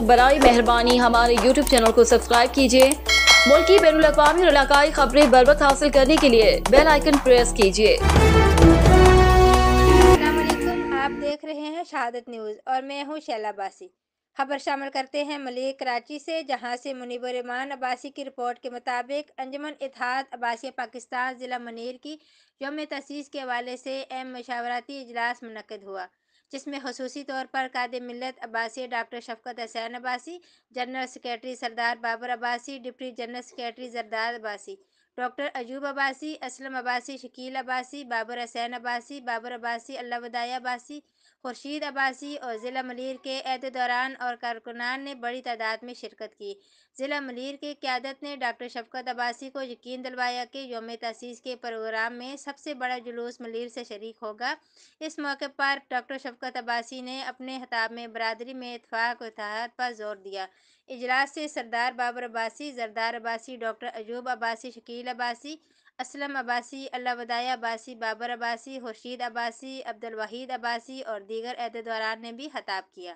برائے مہربانی ہمارے YouTube چینل کو سبسکرائب کیجیے۔ ملکی بین الاقوامی اور علاقائی خبریں بروقت حاصل کرنے کے لیے بیل آئیکن پریس کیجیے۔ السلام علیکم، آپ دیکھ رہے ہیں شہادت نیوز اور میں ہوں شیلا عباسی۔ خبر شامل کرتے ہیں ملیک کراچی سے، جہاں سے منیب الرحمان عباسی کی رپورٹ کے مطابق انجمن اتحاد عباسیہ پاکستان ضلع منیر کی یوم تاسیس کے حوالے سے اہم مشاورتی اجلاس منعقد ہوا، جس میں خصوصی طور پر قائد ملت عباسیہ ڈاکٹر شفقت حسین Abbasi, general secretary Sardar Babar Abbasi, deputy general secretary Zardad Abbasi, doctor Ayub Abbasi, Aslam Abbasi, Shakeel Abbasi, Babar Hussain Abbasi, Babar Abbasi, Allah Wadda Abbasi, Khurshid Abbasi اور ضلع ملیر کے عہدیداران اور کارکنان نے بڑی تعداد میں شرکت کی۔ ضلع ملیر کی قیادت نے ڈاکٹر شفقت عباسی کو یقین دلوایا کہ یوم تاسیس کے پروگرام میں سب سے بڑا جلوس ملیر سے شریک ہوگا۔ اس موقع پر ڈاکٹر شفقت عباسی نے اپنے خطاب میں برادری میں اتفاق و اتحاد پر زور دیا۔ اجلاس سے سردار بابر عباسی، زردار عباسی، ڈاکٹر ایوب عباسی، شکیل عباسی، اسلم عباسی، اللہ وداع عباسی، بابر عباسی، خورشید عباسی، عبدالوحید عباسی اور دیگر عہدیداران نے بھی خطاب کیا۔